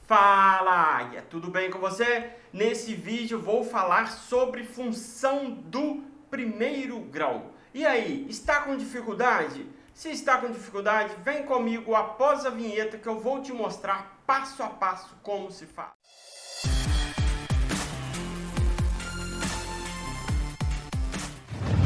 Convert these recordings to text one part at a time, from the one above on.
Fala, Águia! Tudo bem com você? Nesse vídeo vou falar sobre função do primeiro grau. E aí, está com dificuldade? Se está com dificuldade, vem comigo após a vinheta que eu vou te mostrar passo a passo como se faz.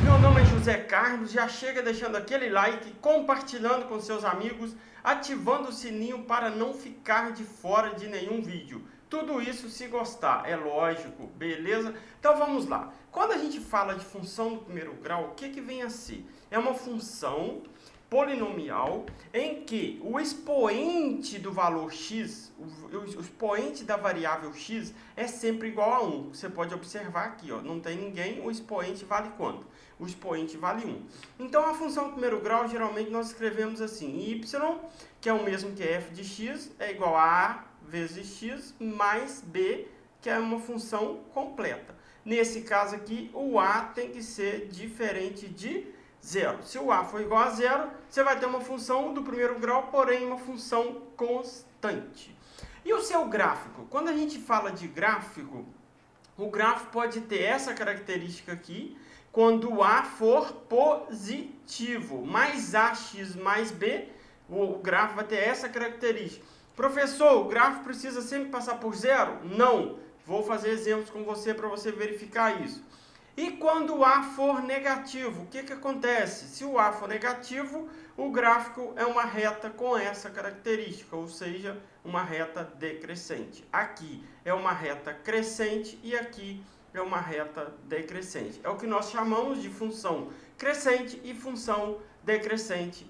Meu nome é José Carlos, já chega deixando aquele like, compartilhando com seus amigos, ativando o sininho para não ficar de fora de nenhum vídeo. Tudo isso se gostar, é lógico, beleza? Então vamos lá. Quando a gente fala de função do primeiro grau, o que vem a ser? É uma função polinomial em que o expoente do valor x, o expoente da variável x é sempre igual a 1. Você pode observar aqui, ó, não tem ninguém, o expoente vale quanto? O expoente vale 1. Então a função do primeiro grau, geralmente nós escrevemos assim, y, que é o mesmo que f de x, é igual a a vezes x mais b, que é uma função completa. Nesse caso aqui, o a tem que ser diferente de 0. Se o a for igual a 0, você vai ter uma função do primeiro grau, porém uma função constante. E o seu gráfico? Quando a gente fala de gráfico, o gráfico pode ter essa característica aqui, quando o a for positivo, mais ax mais b, o gráfico vai ter essa característica. Professor, o gráfico precisa sempre passar por 0? Não. Vou fazer exemplos com você para você verificar isso. E quando o a for negativo, o que acontece? Se o a for negativo, o gráfico é uma reta com essa característica, ou seja, uma reta decrescente. Aqui é uma reta crescente e aqui é uma reta decrescente. É o que nós chamamos de função crescente e função decrescente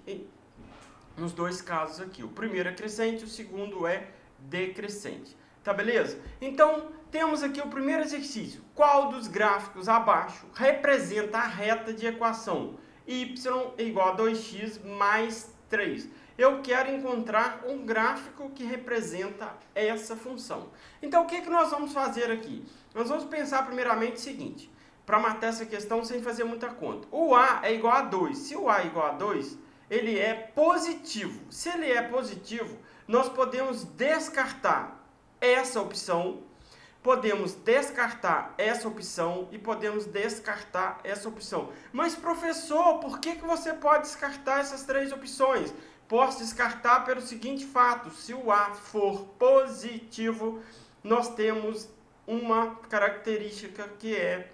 nos dois casos aqui. O primeiro é crescente, o segundo é decrescente. Tá beleza? Então, temos aqui o primeiro exercício. Qual dos gráficos abaixo representa a reta de equação y é igual a 2x mais 3? Eu quero encontrar um gráfico que representa essa função. Então, o que nós vamos fazer aqui? Nós vamos pensar primeiramente o seguinte, para matar essa questão sem fazer muita conta. O a é igual a 2. Se o a é igual a 2, ele é positivo. Se ele é positivo, nós podemos descartar essa opção, podemos descartar essa opção e podemos descartar essa opção. Mas, professor, por que você pode descartar essas três opções? Posso descartar pelo seguinte fato: se o a for positivo, nós temos uma característica que é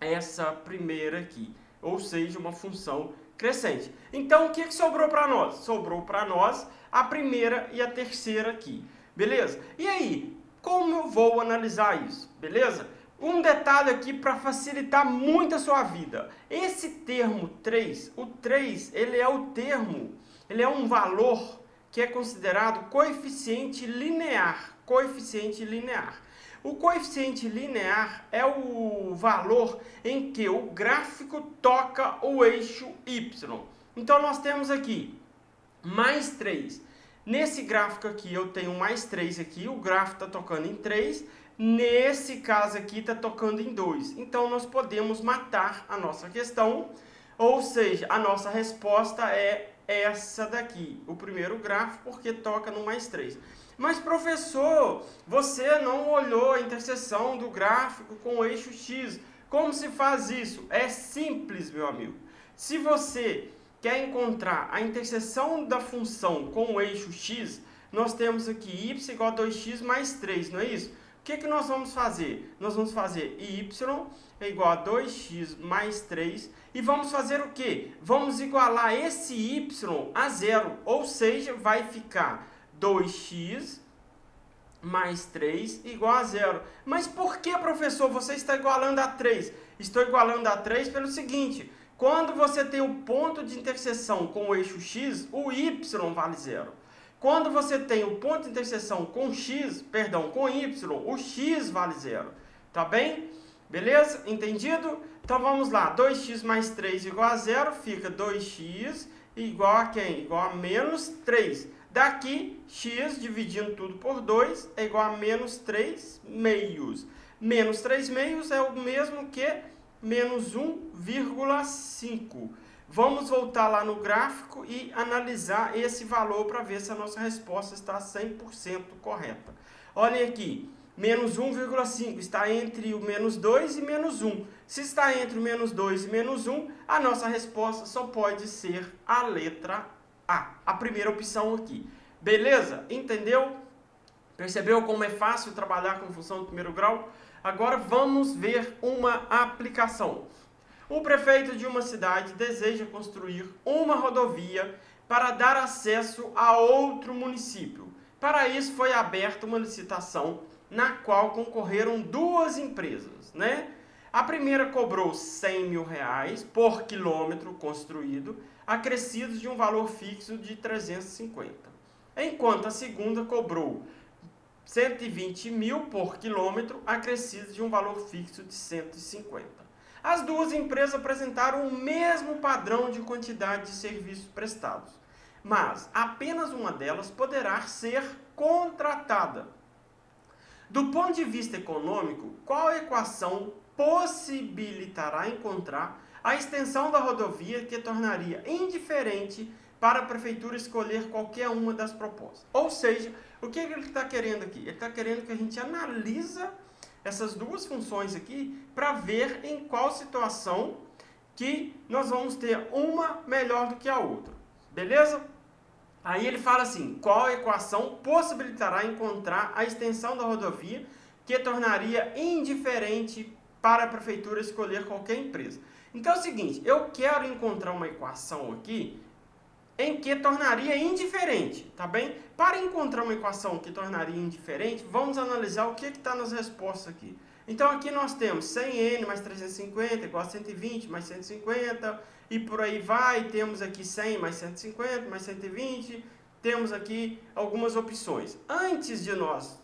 essa primeira aqui, ou seja, uma função crescente. Então, o que sobrou para nós? Sobrou para nós a primeira e a terceira aqui. Beleza? E aí, como eu vou analisar isso? Beleza? Um detalhe aqui para facilitar muito a sua vida. Esse termo 3, o 3, ele é o termo, ele é um valor que é considerado coeficiente linear. Coeficiente linear. O coeficiente linear é o valor em que o gráfico toca o eixo y. Então, nós temos aqui mais 3. Nesse gráfico aqui, eu tenho mais 3 aqui, o gráfico está tocando em 3. Nesse caso aqui, está tocando em 2. Então, nós podemos matar a nossa questão, ou seja, a nossa resposta é essa daqui, o primeiro gráfico, porque toca no mais 3. Mas, professor, você não olhou a interseção do gráfico com o eixo x. Como se faz isso? É simples, meu amigo. Se você quer encontrar a interseção da função com o eixo x, nós temos aqui y igual a 2x mais 3, não é isso? O que nós vamos fazer? Nós vamos fazer y é igual a 2x mais 3 e vamos fazer o quê? Vamos igualar esse y a 0, ou seja, vai ficar 2x mais 3 igual a 0. Mas por que, professor, você está igualando a 3? Estou igualando a 3 pelo seguinte: quando você tem o ponto de interseção com o eixo x, o y vale 0. Quando você tem o ponto de interseção com com y, o x vale 0. Tá bem? Beleza? Entendido? Então vamos lá. 2x mais 3 igual a 0, fica 2x igual a quem? Igual a menos 3. Daqui, x dividindo tudo por 2 é igual a menos 3 meios. Menos 3 meios é o mesmo que menos 1,5. Vamos voltar lá no gráfico e analisar esse valor para ver se a nossa resposta está 100% correta. Olhem aqui, menos 1,5 está entre o menos 2 e menos 1. Se está entre o menos 2 e menos 1, a nossa resposta só pode ser a letra A, a primeira opção aqui. Beleza? Entendeu? Percebeu como é fácil trabalhar com função de primeiro grau? Agora vamos ver uma aplicação. O prefeito de uma cidade deseja construir uma rodovia para dar acesso a outro município. Para isso foi aberta uma licitação na qual concorreram duas empresas, né? A primeira cobrou R$100 mil por quilômetro construído, acrescidos de um valor fixo de 350, enquanto a segunda cobrou 120 mil por quilômetro, acrescidos de um valor fixo de 150. As duas empresas apresentaram o mesmo padrão de quantidade de serviços prestados, mas apenas uma delas poderá ser contratada. Do ponto de vista econômico, qual equação possibilitará encontrar a extensão da rodovia que tornaria indiferente para a prefeitura escolher qualquer uma das propostas? Ou seja, o que ele está querendo aqui? Ele está querendo que a gente analisa essas duas funções aqui para ver em qual situação que nós vamos ter uma melhor do que a outra. Beleza? Aí ele fala assim, qual equação possibilitará encontrar a extensão da rodovia que tornaria indiferente para a prefeitura escolher qualquer empresa? Então é o seguinte, eu quero encontrar uma equação aqui em que tornaria indiferente, tá bem? Para encontrar uma equação que tornaria indiferente, vamos analisar o que está nas respostas aqui. Então aqui nós temos 100n mais 350 igual a 120 mais 150, e por aí vai, temos aqui 100 mais 150 mais 120, temos aqui algumas opções. Antes de nós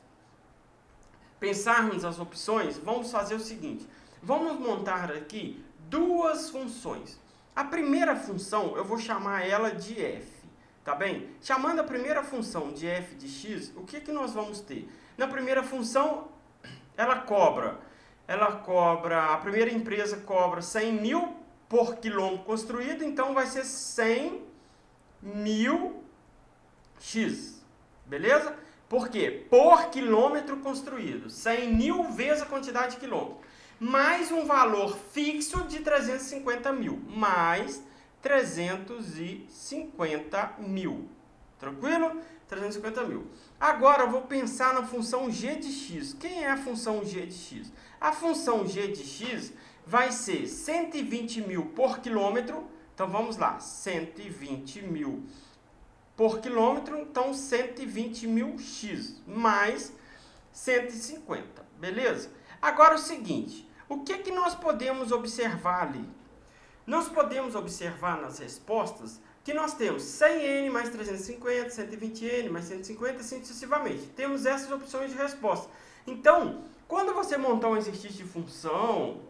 pensarmos as opções, vamos fazer o seguinte, vamos montar aqui duas funções. A primeira função, eu vou chamar ela de f, tá bem? Chamando a primeira função de f de x, o que nós vamos ter? Na primeira função, a primeira empresa cobra 100 mil por quilômetro construído, então vai ser 100 mil x, beleza? Por quê? Por quilômetro construído, 100 mil vezes a quantidade de quilômetros, mais um valor fixo de 350 mil, mais 350 mil, tranquilo? 350 mil. Agora eu vou pensar na função g de x. Quem é a função g de x? A função g de x vai ser 120 mil por quilômetro, então vamos lá, 120 mil por quilômetro, então 120 mil x, mais 150, beleza? Agora o seguinte, o que nós podemos observar ali? Nós podemos observar nas respostas que nós temos 100n mais 350, 120n mais 150, assim sucessivamente. Temos essas opções de resposta. Então, quando você montar um exercício de função,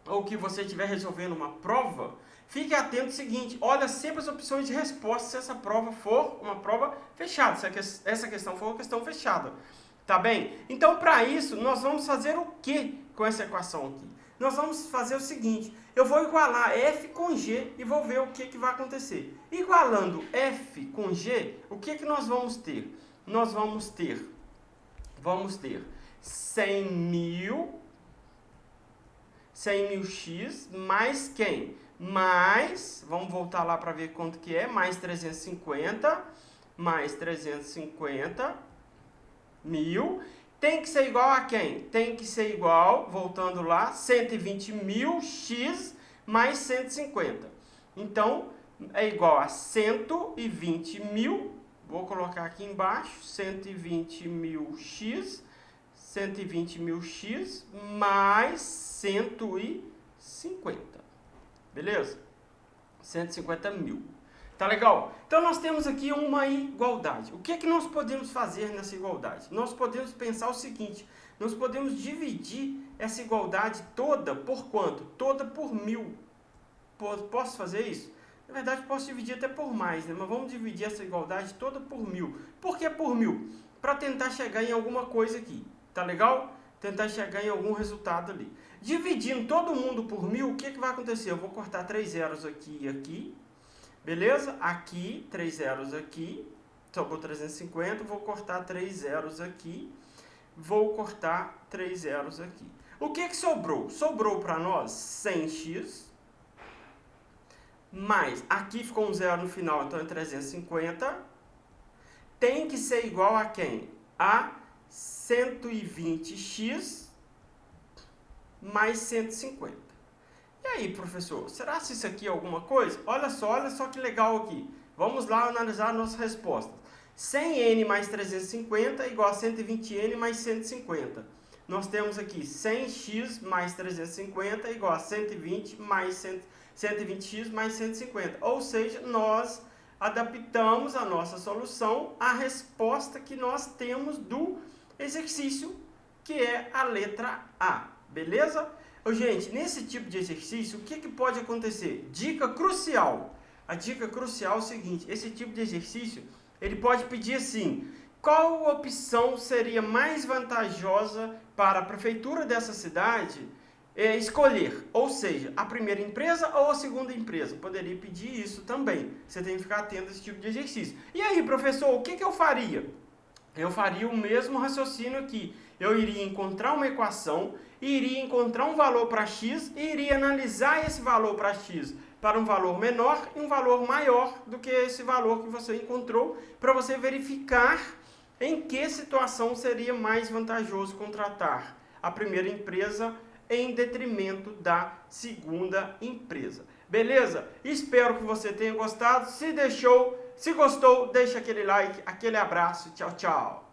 ou que você estiver resolvendo uma prova, fique atento ao seguinte, olha sempre as opções de resposta se essa prova for uma prova fechada, se essa questão for uma questão fechada. Tá bem? Então, para isso, nós vamos fazer o que com essa equação aqui? Nós vamos fazer o seguinte, eu vou igualar f com g e vou ver o que vai acontecer. Igualando f com g, o que nós vamos ter? Nós vamos ter 100 mil x mais quem? Mais, vamos voltar lá para ver quanto que é, mais 350 mil, tem que ser igual a quem? Tem que ser igual, voltando lá, 120 mil x mais 150. Então, é igual a 120 mil, vou colocar aqui embaixo, 120 mil x mais 150. Beleza? 150 mil. Tá legal? Então nós temos aqui uma igualdade. O que nós podemos fazer nessa igualdade? Nós podemos pensar o seguinte, nós podemos dividir essa igualdade toda por quanto? Toda por 1000. Posso fazer isso? Na verdade posso dividir até por mais, né? Mas vamos dividir essa igualdade toda por 1000. Por que por 1000? Para tentar chegar em alguma coisa aqui. Tá legal? Tentar chegar em algum resultado ali. Dividindo todo mundo por 1000, o que vai acontecer? Eu vou cortar 3 zeros aqui e aqui. Beleza? Aqui, 3 zeros aqui, sobrou 350, vou cortar 3 zeros aqui, vou cortar 3 zeros aqui. O que sobrou? Sobrou para nós 100x, mais, aqui ficou um zero no final, então é 350, tem que ser igual a quem? A 120x mais 150. E aí, professor, será que isso aqui é alguma coisa? Olha só que legal aqui. Vamos lá analisar a nossa resposta. 100n mais 350 é igual a 120n mais 150. Nós temos aqui 100x mais 350 é igual a 120 mais 120x mais 150. Ou seja, nós adaptamos a nossa solução à resposta que nós temos do exercício, que é a letra A. Beleza? Gente, nesse tipo de exercício, o que pode acontecer? Dica crucial. A dica crucial é o seguinte, esse tipo de exercício, ele pode pedir assim, qual opção seria mais vantajosa para a prefeitura dessa cidade escolher? Ou seja, a primeira empresa ou a segunda empresa? Poderia pedir isso também. Você tem que ficar atento a esse tipo de exercício. E aí, professor, o que eu faria? Eu faria o mesmo raciocínio aqui. Eu iria encontrar uma equação, iria encontrar um valor para x e iria analisar esse valor para x para um valor menor e um valor maior do que esse valor que você encontrou, para você verificar em que situação seria mais vantajoso contratar a primeira empresa em detrimento da segunda empresa. Beleza? Espero que você tenha gostado. Se gostou, deixa aquele like, aquele abraço. Tchau, tchau.